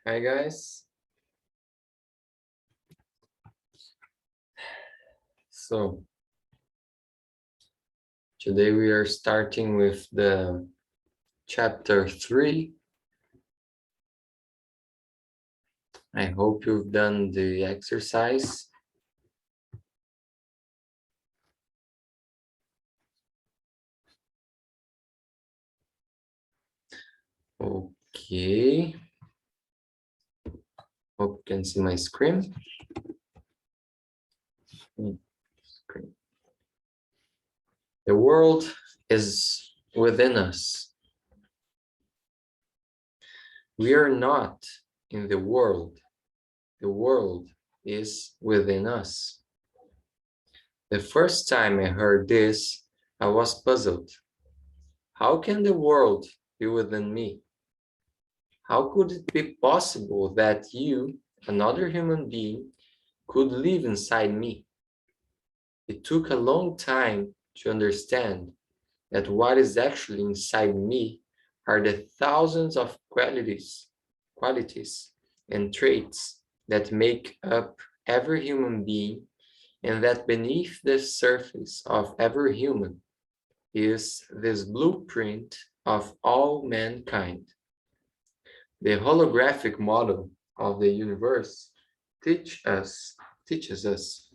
Hi guys. So today we are starting with the chapter 3. I hope you've done the exercise. Okay. Hope you can see my screen. The world is within us. We are not in the world. The world is within us. The first time I heard this, I was puzzled. How can the world be within me? How could it be possible that you, another human being, could live inside me? It took a long time to understand that what is actually inside me are the thousands of qualities and traits that make up every human being, and that beneath the surface of every human is this blueprint of all mankind. The holographic model of the universe teaches us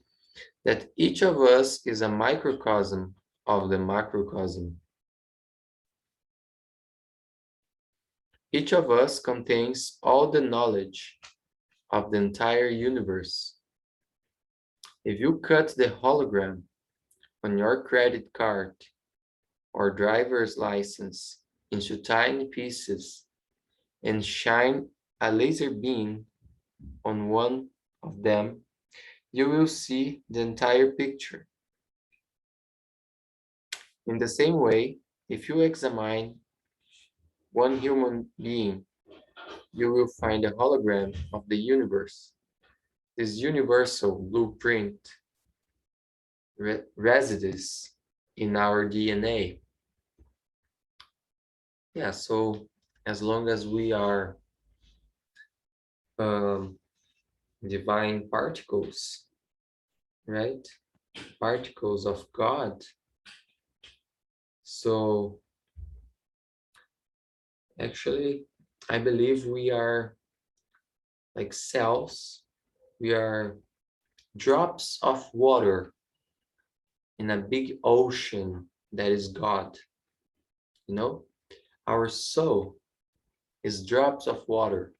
that each of us is a microcosm of the macrocosm. Each of us contains all the knowledge of the entire universe. If you cut the hologram on your credit card or driver's license into tiny pieces and shine a laser beam on one of them, you will see the entire picture. In the same way, if you examine one human being, you will find a hologram of the universe. This universal blueprint resides in our DNA. Yeah, so as long as we are um, divine particles, right? Particles of God. So actually, I believe we are like cells. We are drops of water in a big ocean that is God. You know, our soul is drops of water,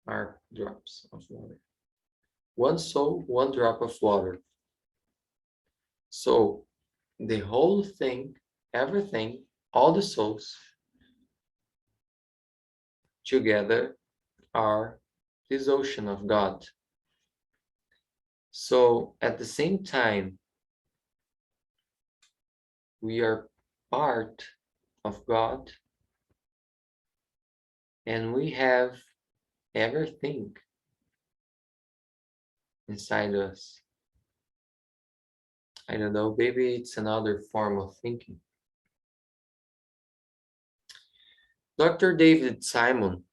are drops of water. One soul, one drop of water. So the whole thing, everything, all the souls together are this ocean of God. So at the same time, we are part of God and we have everything inside us. I don't know, maybe it's another form of thinking. Dr. David Simon,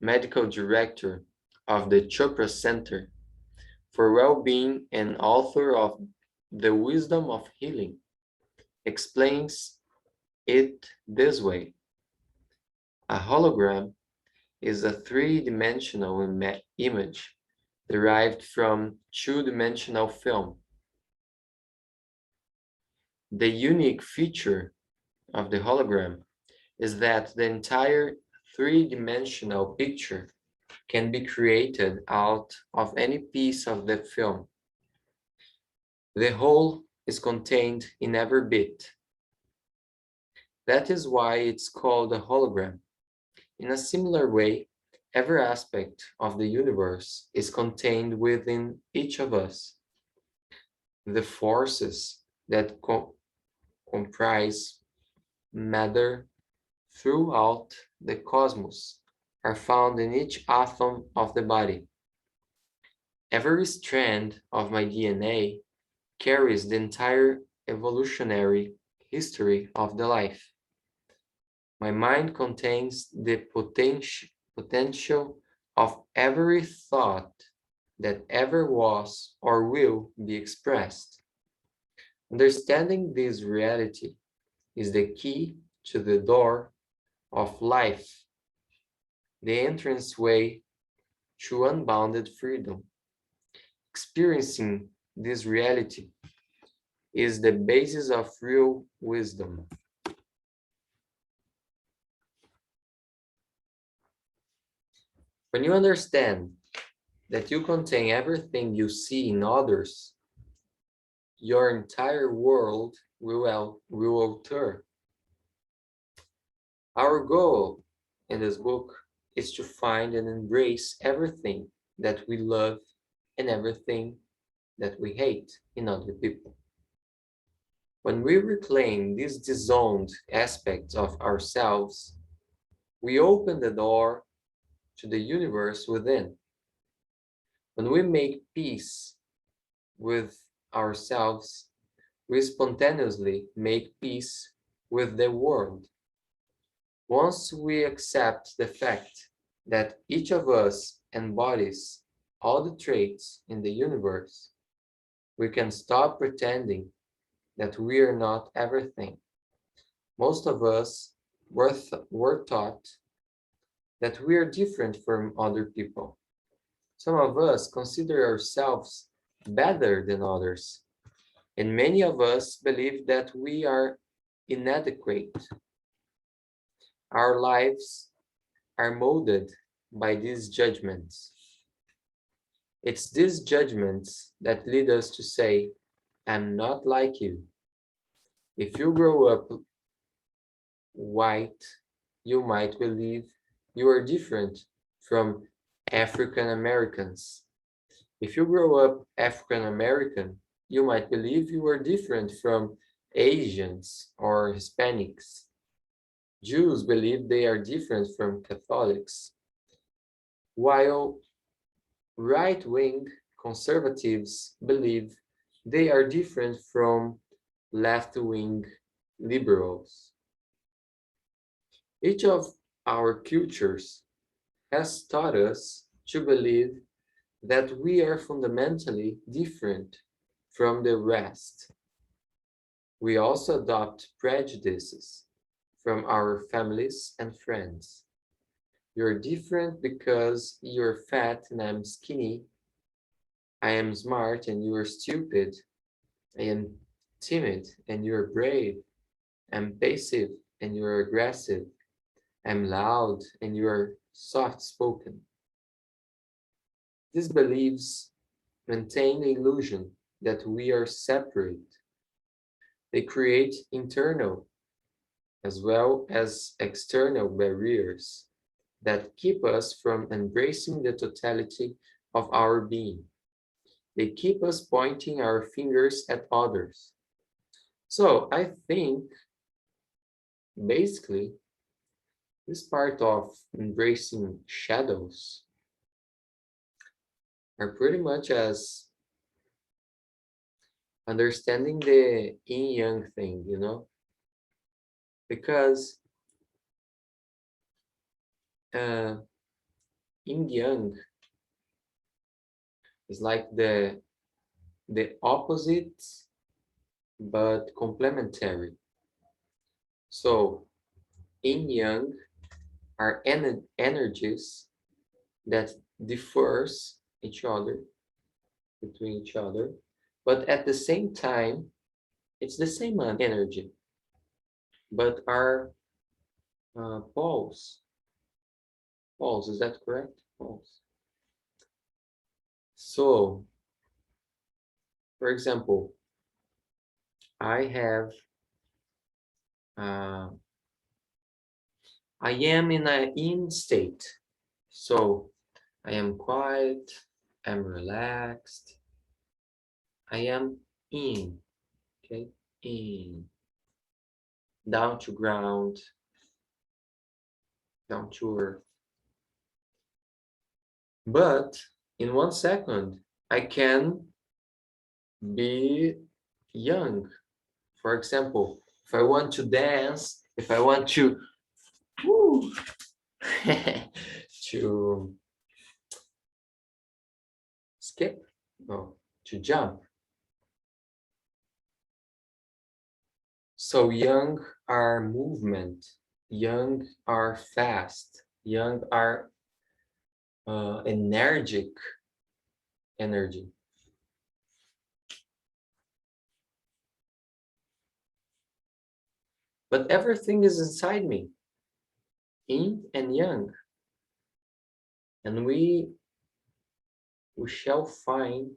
medical director of the Chopra Center for Well-Being and author of The Wisdom of Healing, explains it this way. A hologram is a three-dimensional image derived from two-dimensional film. The unique feature of the hologram is that the entire three-dimensional picture can be created out of any piece of the film. The whole is contained in every bit. That is why it's called a hologram. In a similar way, every aspect of the universe is contained within each of us. The forces that comprise matter throughout the cosmos are found in each atom of the body. Every strand of my DNA carries the entire evolutionary history of the life. My mind contains the potential of every thought that ever was or will be expressed. Understanding this reality is the key to the door of life, the entranceway to unbounded freedom. Experiencing this reality is the basis of real wisdom. When you understand that you contain everything you see in others, your entire world will alter. Our goal in this book is to find and embrace everything that we love and everything that we hate in other people. When we reclaim these disowned aspects of ourselves, we open the door to the universe within. When we make peace with ourselves, we spontaneously make peace with the world. Once we accept the fact that each of us embodies all the traits in the universe, we can stop pretending that we are not everything. Most of us were taught that we are different from other people. Some of us consider ourselves better than others, and many of us believe that we are inadequate. Our lives are molded by these judgments. It's these judgments that lead us to say, I'm not like you. If you grow up white, you might believe you are different from African Americans. If you grow up African American, you might believe you are different from Asians or Hispanics. Jews believe they are different from Catholics, while right-wing conservatives believe they are different from left-wing liberals. Each of our cultures has taught us to believe that we are fundamentally different from the rest. We also adopt prejudices from our families and friends. You're different because you're fat and I'm skinny. I am smart and you're stupid. I am timid and you're brave. I'm passive and you're aggressive. I'm loud and you're soft-spoken. These beliefs maintain the illusion that we are separate. They create internal as well as external barriers that keep us from embracing the totality of our being. They keep us pointing our fingers at others. So I think basically this part of embracing shadows are pretty much as understanding the yin-yang thing, you know? Because yin-yang is like the opposite but complementary. So yin-yang are energies that differs each other between each other, but at the same time, it's the same energy, but are poles. Poles, is that correct? Poles. So, for example, I have, I am in a yin state. So I am quiet, I'm relaxed, I am in, okay, in, down to ground, down to earth. But in 1 second, I can be young. For example, if I want to dance, if I want to to skip, no, to jump. So young are movement, young are fast, young are energetic energy. But everything is inside me, yin and yang, and we shall find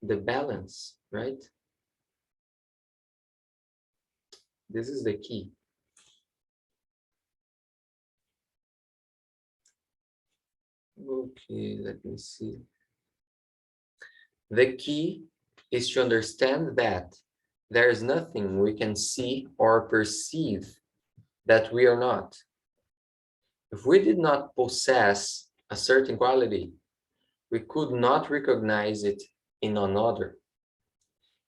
the balance, right? This is the key. Okay, let me see. The key is to understand that there is nothing we can see or perceive that we are not. If we did not possess a certain quality, we could not recognize it in another.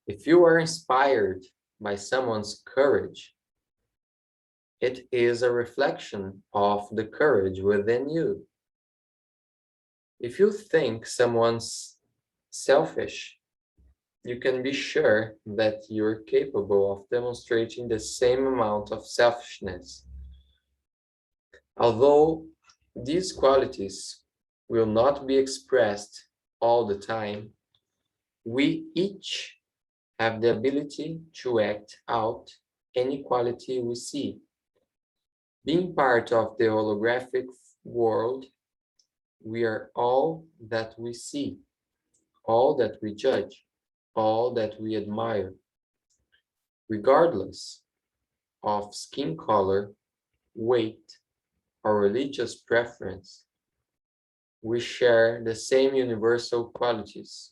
If you are inspired by someone's courage, it is a reflection of the courage within you. If you think someone's selfish, you can be sure that you're capable of demonstrating the same amount of selfishness. Although these qualities will not be expressed all the time, we each have the ability to act out any quality we see. Being part of the holographic world, we are all that we see, all that we judge, all that we admire, regardless of skin color, weight, or religious preference. We share the same universal qualities.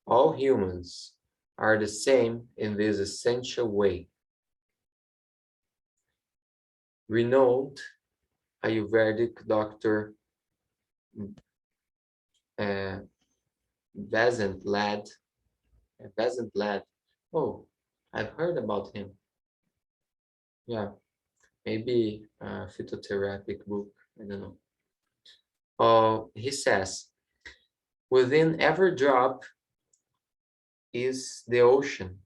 All humans are the same in this essential way. Renowned Ayurvedic doctor uh, Vasant Lad. Oh, I've heard about him. Yeah, maybe a phytotherapeutic book. I don't know. He says, within every drop is the ocean.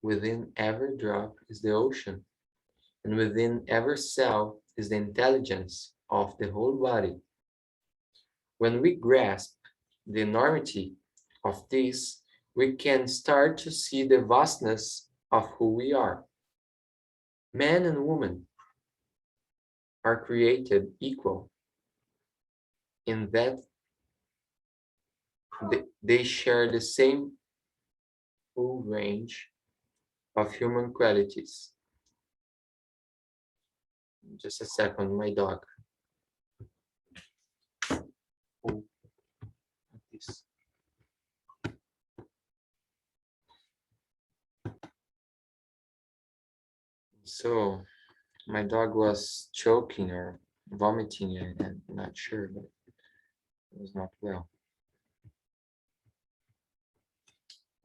Within every drop is the ocean. And within every cell is the intelligence of the whole body. When we grasp the enormity of this, we can start to see the vastness of who we are. Man and woman are created equal in that they share the same full range of human qualities. Just a second, my dog. Oh, this. So my dog was choking or vomiting, and I'm not sure, but it was not well.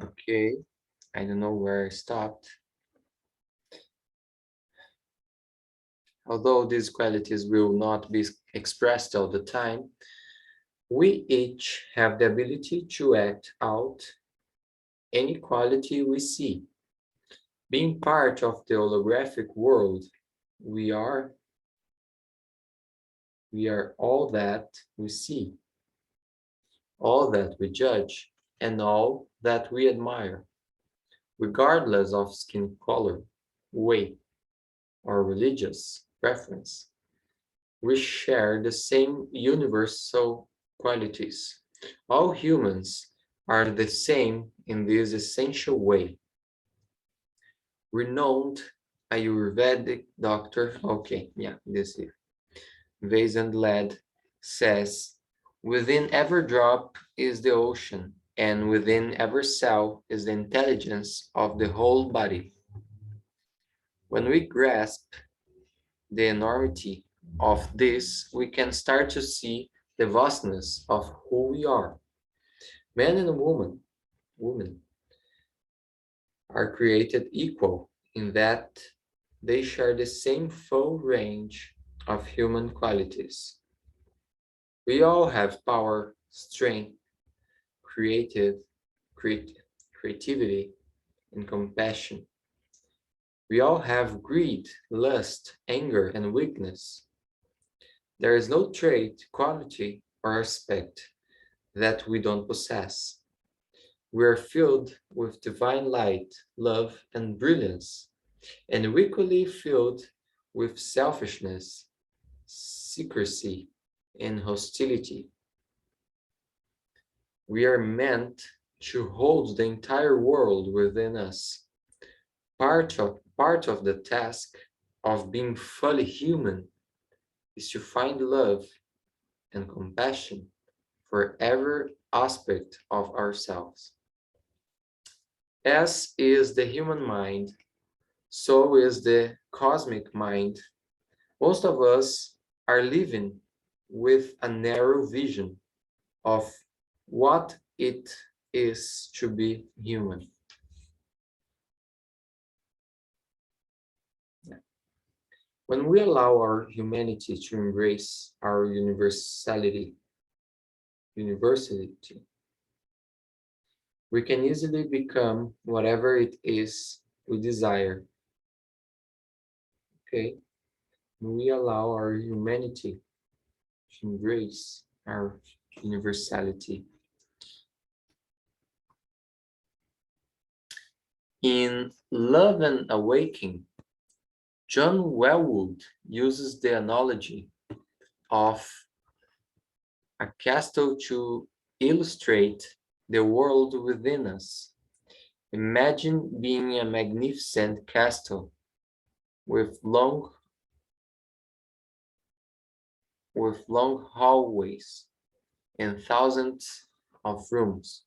Okay, I don't know where I stopped. Although these qualities will not be expressed all the time, we each have the ability to act out any quality we see. Being part of the holographic world, we are all that we see, all that we judge, and all that we admire, regardless of skin color, weight, or religious preference. We share the same universal qualities. All humans are the same in this essential way. Renowned Ayurvedic doctor, okay, yeah, this here, Vasant Lad says, within every drop is the ocean, and within every cell is the intelligence of the whole body. When we grasp the enormity of this, we can start to see the vastness of who we are. Man and woman are created equal in that they share the same full range of human qualities. We all have power, strength, creative, creat- creativity, and compassion. We all have greed, lust, anger, and weakness. There is no trait, quality, or aspect that we don't possess. We are filled with divine light, love, and brilliance, and equally filled with selfishness, secrecy, and hostility. We are meant to hold the entire world within us. Part of the task of being fully human is to find love and compassion for every aspect of ourselves. As is the human mind, so is the cosmic mind. Most of us are living with a narrow vision of what it is to be human. When we allow our humanity to embrace our universality, we can easily become whatever it is we desire. Okay? When we allow our humanity to embrace our universality. In Love and Awakening, John Welwood uses the analogy of a castle to illustrate the world within us. Imagine being a magnificent castle with long hallways and thousands of rooms.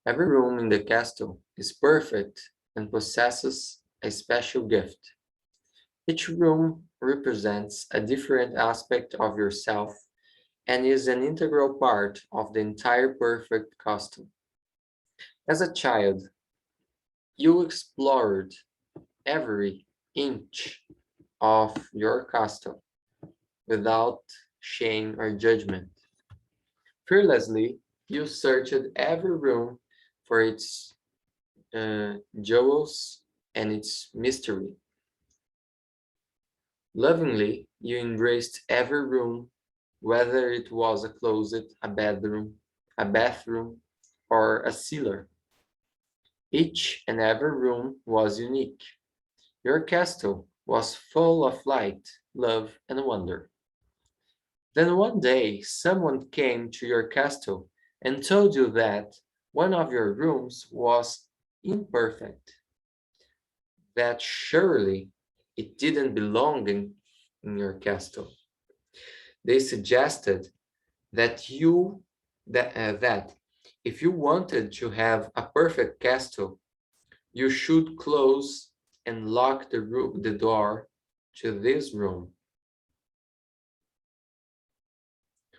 Every room in the castle is perfect and possesses a special gift. Each room represents a different aspect of yourself and is an integral part of the entire perfect castle. As a child, you explored every inch of your castle without shame or judgment. Fearlessly, you searched every room for its jewels and its mystery. Lovingly, you embraced every room, whether it was a closet, a bedroom, a bathroom, or a cellar. Each and every room was unique. Your castle was full of light, love, and wonder. Then one day, someone came to your castle and told you that one of your rooms was imperfect, that surely it didn't belong in your castle. They suggested that that if you wanted to have a perfect castle, you should close and lock the door to this room.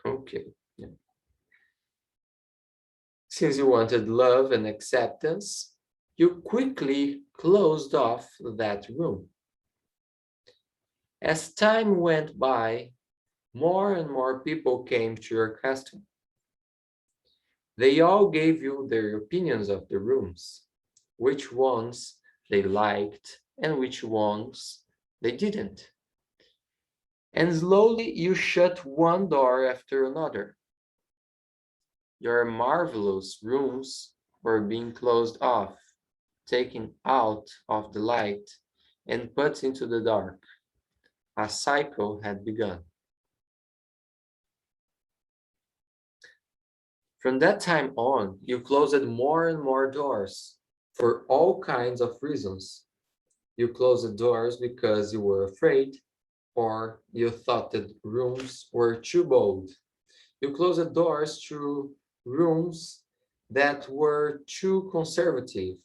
Okay. Yeah. Since you wanted love and acceptance, you quickly closed off that room. As time went by, more and more people came to your castle. They all gave you their opinions of the rooms, which ones they liked and which ones they didn't. And slowly you shut one door after another. Your marvelous rooms were being closed off, taken out of the light, and put into the dark. A cycle had begun. From that time on, you closed more and more doors for all kinds of reasons. You closed doors because you were afraid, or you thought that rooms were too bold. You closed doors to rooms that were too conservative.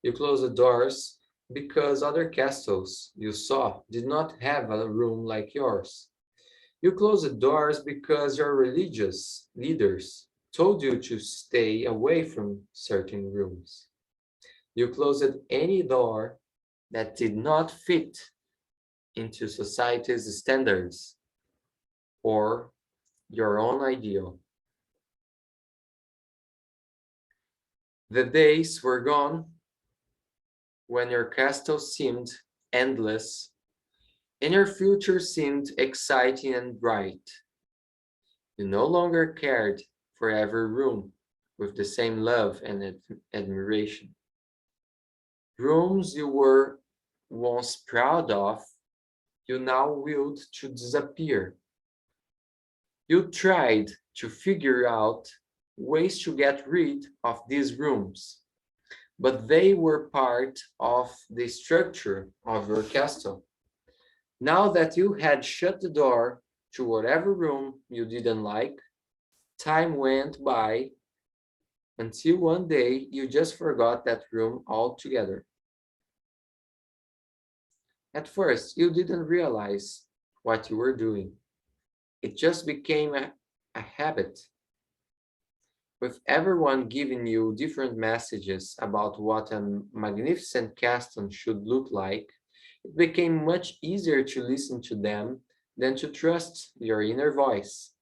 You closed doors because other castles you saw did not have a room like yours. You closed doors because your religious leaders told you to stay away from certain rooms. You closed any door that did not fit into society's standards or your own ideal. The days were gone when your castle seemed endless and your future seemed exciting and bright. You no longer cared for every room with the same love and admiration. Rooms you were once proud of, you now willed to disappear. You tried to figure out ways to get rid of these rooms, but they were part of the structure of your castle. Now that you had shut the door to whatever room you didn't like, time went by until one day you just forgot that room altogether. At first, you didn't realize what you were doing. It just became a habit, with everyone giving you different messages about what a magnificent castle should look like. It became much easier to listen to them than to trust your inner voice,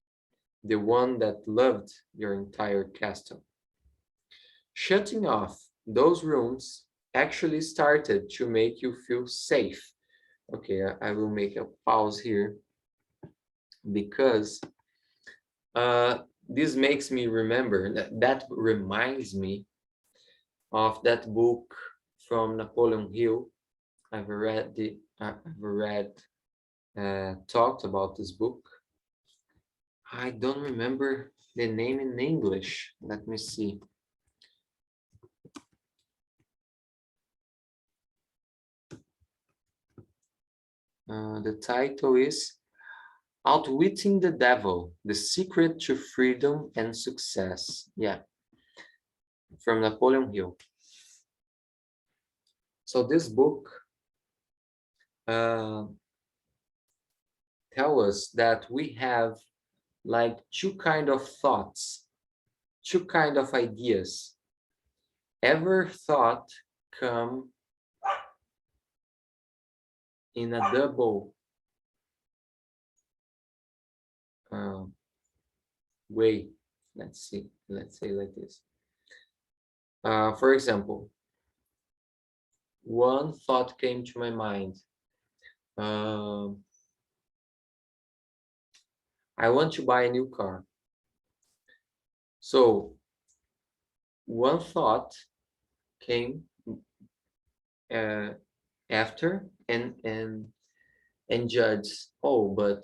the one that loved your entire castle. Shutting off those rooms actually started to make you feel safe. Okay, I will make a pause here because this makes me remember that reminds me of that book from Napoleon Hill. I've read talked about this book. I don't remember the name in English. Let me see. The title is Outwitting the Devil, The Secret to Freedom and Success. Yeah, from Napoleon Hill. So this book uh, tells us that we have like two kind of thoughts, two kind of ideas. Every thought come in a double uh, way. Let's say like this. For example, one thought came to my mind. I want to buy a new car. So one thought came uh, after and judged, oh, but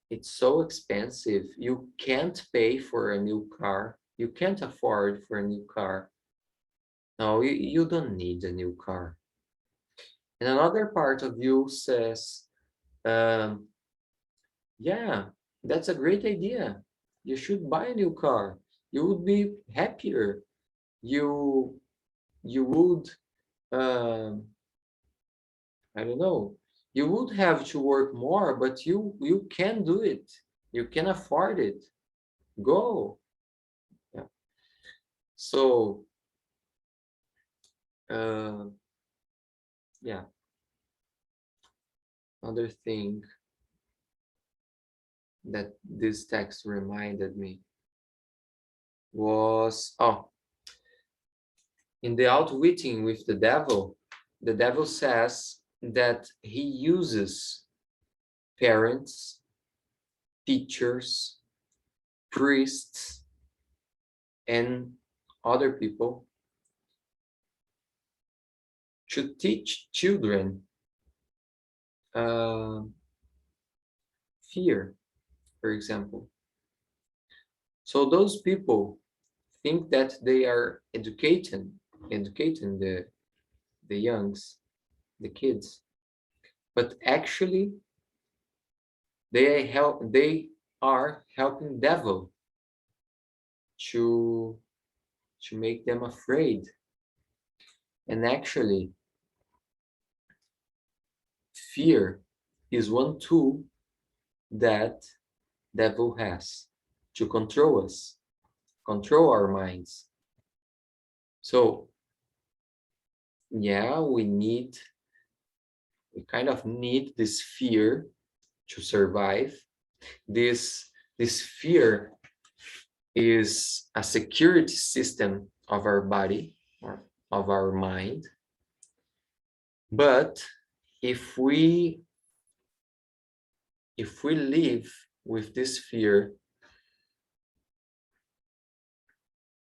it's so expensive. You can't pay for a new car. You can't afford for a new car. No, you don't need a new car. And another part of you says, um, yeah, that's a great idea. You should buy a new car. You would be happier. You you would I don't know. You would have to work more, but you can do it. You can afford it. Go. Yeah. So uh, yeah, another thing that this text reminded me was, oh, in the outwitting with the devil says that he uses parents, teachers, priests, and other people to teach children uh, fear, for example. So those people think that they are educating the youngs, the kids, but actually they are helping devil to make them afraid. And actually, fear is one tool that devil has to control us, control our minds. So yeah, we kind of need this fear to survive, this This fear is a security system of our body or of our mind. But if we live with this fear,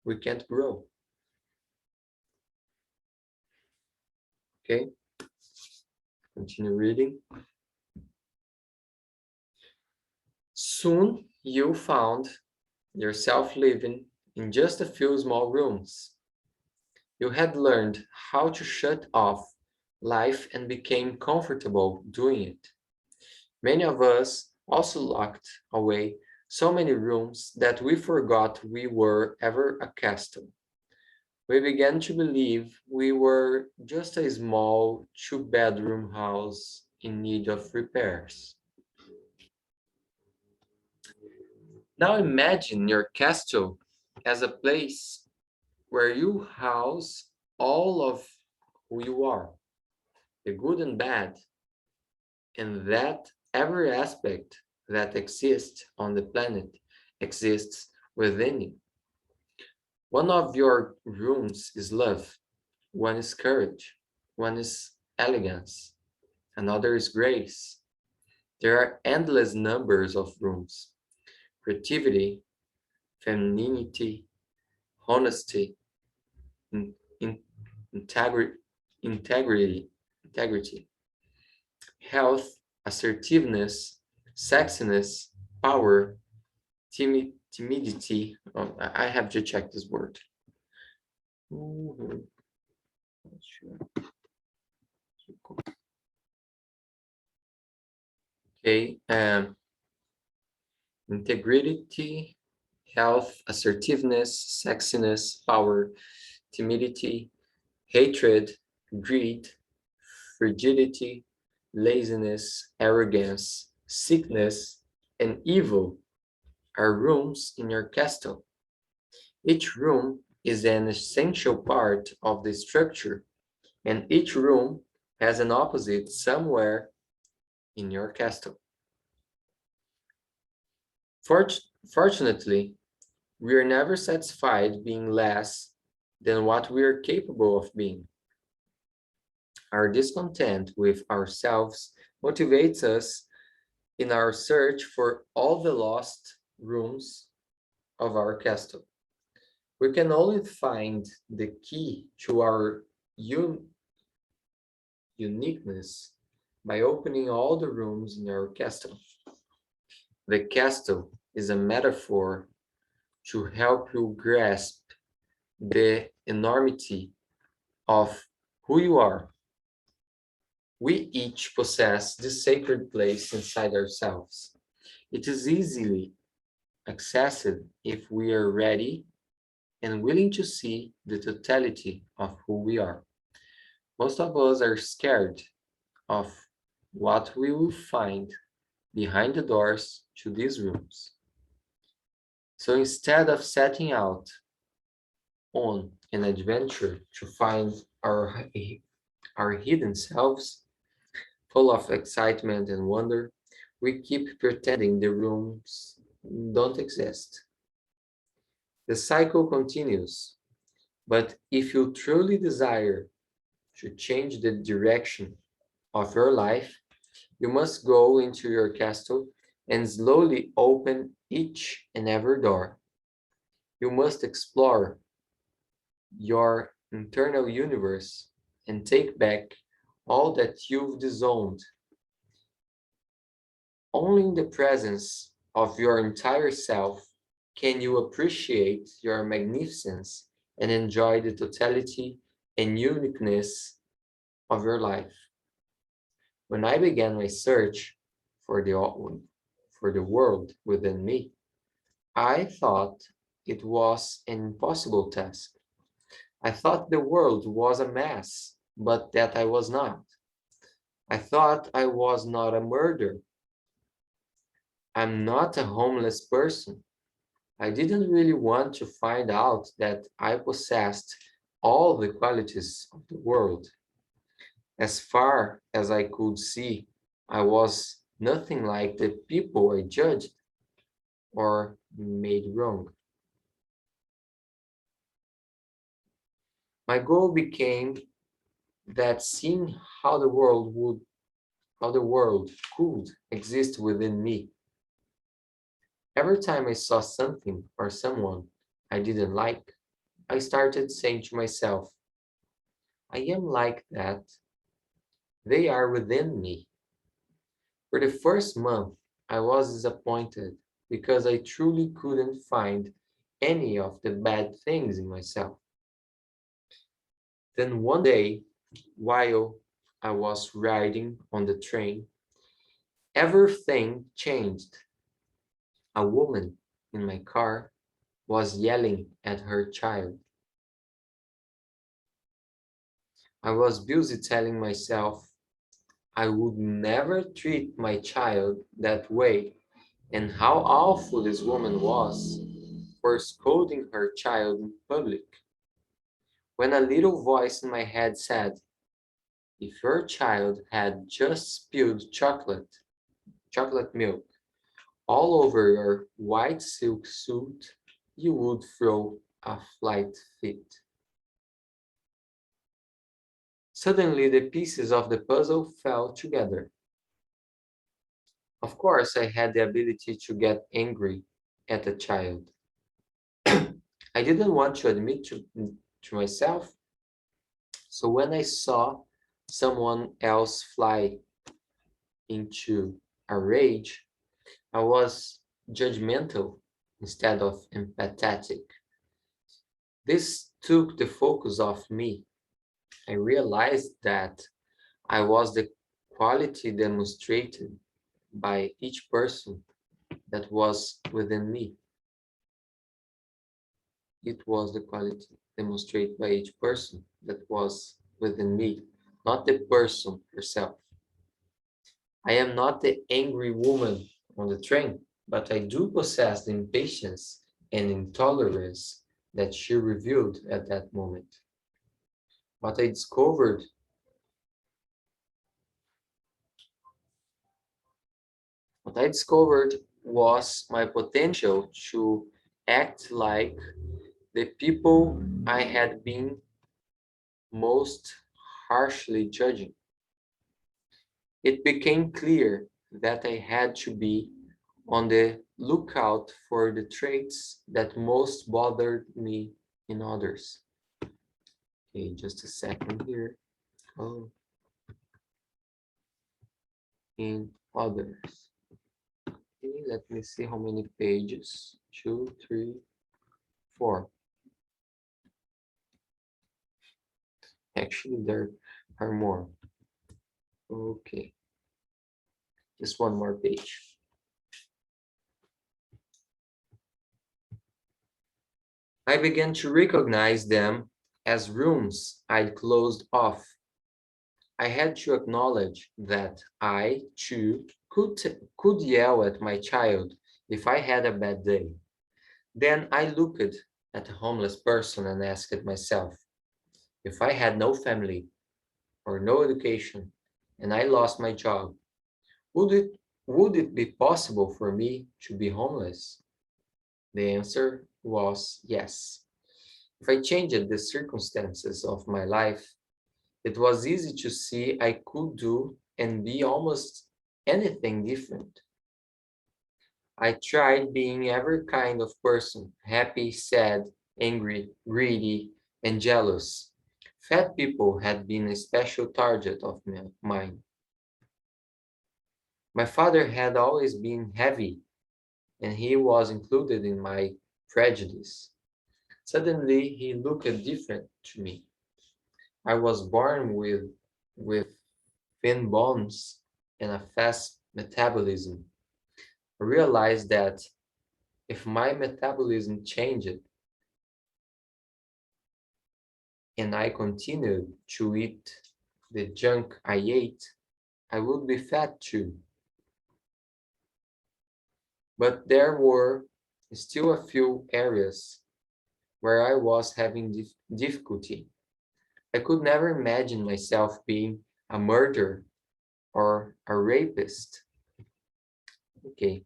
we can't grow. Okay, continue reading. Soon you found yourself living in just a few small rooms. You had learned how to shut off life and became comfortable doing it. Many of us also locked away so many rooms that we forgot we were ever accustomed. We began to believe we were just a small two-bedroom house in need of repairs. Now imagine your castle as a place where you house all of who you are, the good and bad, and that every aspect that exists on the planet exists within you. One of your rooms is love, one is courage, one is elegance, another is grace. There are endless numbers of rooms: creativity, femininity, honesty, in, in, integrity, integrity, health, assertiveness, sexiness, power, timidity. Oh, I have to check this word. Mhm. Not sure. Okay, integrity, health, assertiveness, sexiness, power, timidity, hatred, greed, frigidity, laziness, arrogance, sickness, and evil are rooms in your castle. Each room is an essential part of the structure, and each room has an opposite somewhere in your castle. Fortunately, we are never satisfied being less than what we are capable of being. Our discontent with ourselves motivates us in our search for all the lost rooms of our castle. We can only find the key to our uniqueness by opening all the rooms in our castle. The castle is a metaphor to help you grasp the enormity of who you are. We each possess this sacred place inside ourselves. It is easily accessed if we are ready and willing to see the totality of who we are. Most of us are scared of what we will find behind the doors to these rooms. So instead of setting out on an adventure to find our hidden selves, full of excitement and wonder, we keep pretending the rooms don't exist. The cycle continues, but if you truly desire to change the direction of your life, you must go into your castle and slowly open each and every door. You must explore your internal universe and take back all that you've disowned. Only in the presence of your entire self can you appreciate your magnificence and enjoy the totality and uniqueness of your life. When I began my search for the world within me, I thought it was an impossible task. I thought the world was a mess, but that I was not. I thought I was not a murderer. I'm not a homeless person. I didn't really want to find out that I possessed all the qualities of the world. As far as I could see, I was nothing like the people I judged. or made wrong. My goal became that seeing how the world could exist within me. Every time I saw something or someone I didn't like, I started saying to myself, I am like that. They are within me. For the first month, I was disappointed because I truly couldn't find any of the bad things in myself. Then one day, while I was riding on the train, everything changed. A woman in my car was yelling at her child. I was busy telling myself I would never treat my child that way, and how awful this woman was for scolding her child in public. When a little voice in my head said, if your child had just spilled chocolate milk, all over your white silk suit, you would throw a flight fit. Suddenly, the pieces of the puzzle fell together. Of course, I had the ability to get angry at a child. I didn't want to admit to myself. So when I saw someone else fly into a rage, I was judgmental instead of empathetic. This took the focus off me. I realized that I was the quality demonstrated by each person that was within me. It was the quality demonstrated by each person that was within me, not the person herself. I am not the angry woman on the train, but I do possess the impatience and intolerance that she revealed at that moment. What I discovered, what I discovered was my potential to act like the people I had been most harshly judging. It became clear that I had to be on the lookout for the traits that most bothered me in others. Okay, just a second here. Oh, in others. Okay, let me see how many pages. 2, 3, 4. Actually, there are more. Okay, just one more page. I began to recognize them as rooms I'd closed off. I had to acknowledge that I, too, could yell at my child if I had a bad day. Then I looked at a homeless person and asked myself, if I had no family or no education and I lost my job, would it, would it be possible for me to be homeless? The answer was yes. If I changed the circumstances of my life, it was easy to see I could do and be almost anything different. I tried being every kind of person, happy, sad, angry, greedy, and jealous. Fat people had been a special target of mine. My father had always been heavy, and he was included in my prejudice. Suddenly, he looked different to me. I was born with thin bones and a fast metabolism. I realized that if my metabolism changed and I continued to eat the junk I ate, I would be fat too. But there were still a few areas where I was having difficulty. I could never imagine myself being a murderer or a rapist. Okay,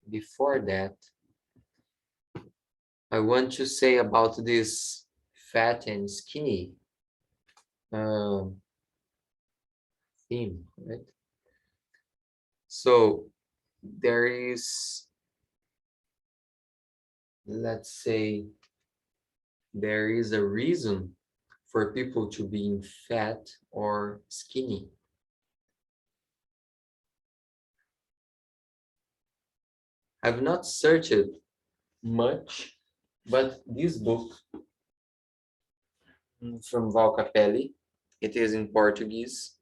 before that, I want to say about this fat and skinny um, theme, right? So there is, let's say, there is a reason for people to being fat or skinny. I've not searched much, but this book from Val Capelli, it is in Portuguese.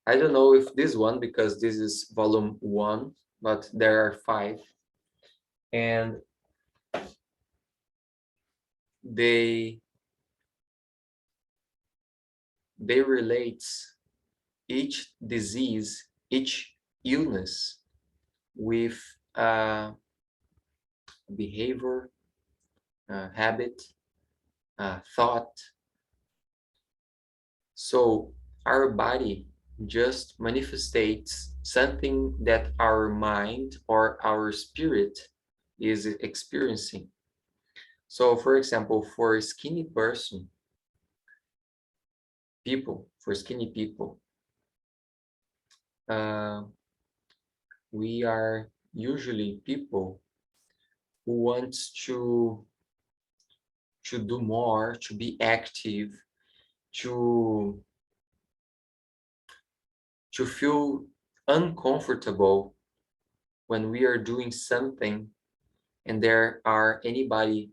I don't know if this one, because this is volume 1, but there are 5. And they they relate each disease, each illness with behavior, habit, thought. So our body just manifestates something that our mind or our spirit is experiencing. So for example, for a skinny person, for skinny people, uh, we are usually people who wants to do more, to be active, to to feel uncomfortable when we are doing something and there are anybody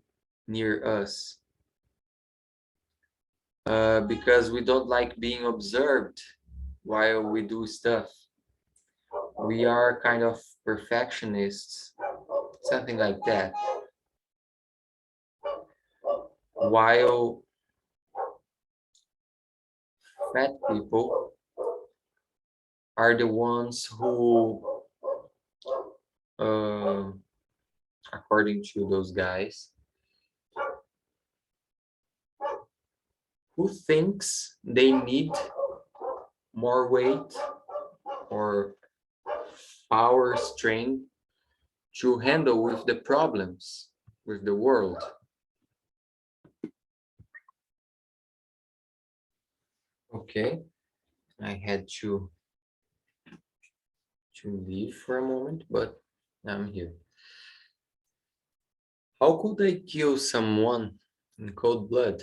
near us, because we don't like being observed while we do stuff. We are kind of perfectionists, something like that. While fat people are the ones who, uh, according to those guys, who thinks they need more weight or power, strength to handle with the problems with the world. Okay, I had to leave for a moment, but I'm here. How could I kill someone in cold blood?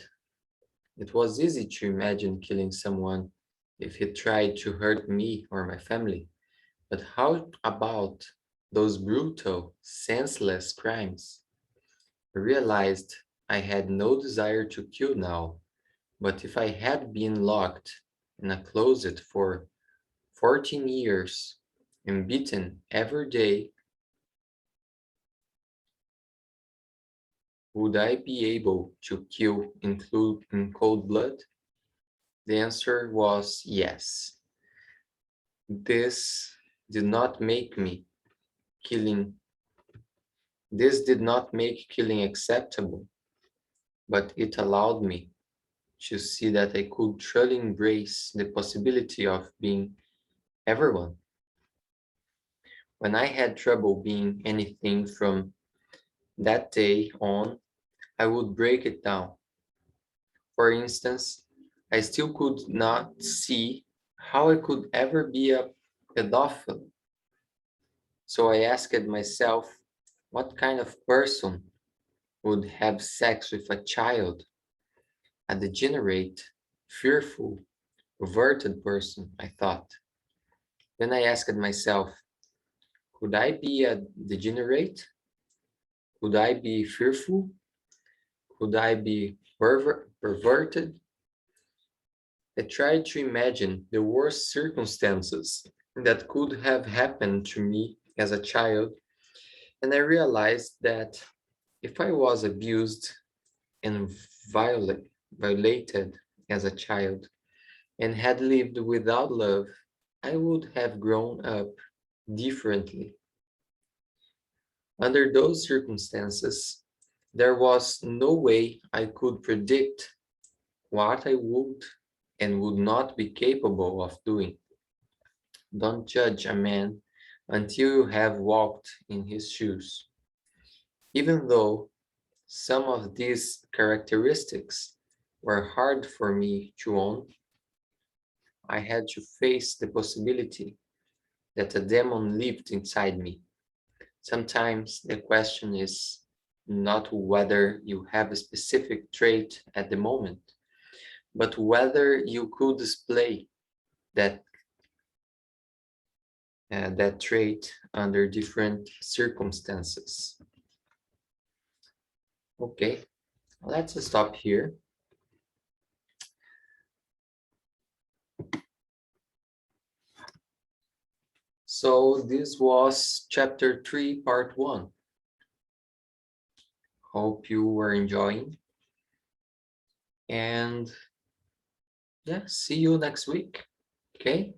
It was easy to imagine killing someone if he tried to hurt me or my family. But how about those brutal, senseless crimes? I realized I had no desire to kill now, but if I had been locked in a closet for 14 years and beaten every day, would I be able to kill in cold blood? The answer was yes. This did not make me killing. This did not make killing acceptable, but it allowed me to see that I could truly embrace the possibility of being everyone. When I had trouble being anything from that day on, I would break it down. For instance, I still could not see how I could ever be a pedophile. So I asked myself, what kind of person would have sex with a child? A degenerate, fearful, perverted person, I thought. Then I asked myself, could I be a degenerate? Could I be fearful? Could I be perverted? I tried to imagine the worst circumstances that could have happened to me as a child, and I realized that if I was abused and violated as a child and had lived without love, I would have grown up differently. Under those circumstances, there was no way I could predict what I would and would not be capable of doing. Don't judge a man until you have walked in his shoes. Even though some of these characteristics were hard for me to own, I had to face the possibility that a demon lived inside me. Sometimes the question is not whether you have a specific trait at the moment, but whether you could display that that trait under different circumstances. Okay, let's stop here. So this was chapter 3, part 1. Hope you were enjoying. And yeah, see you next week. Okay?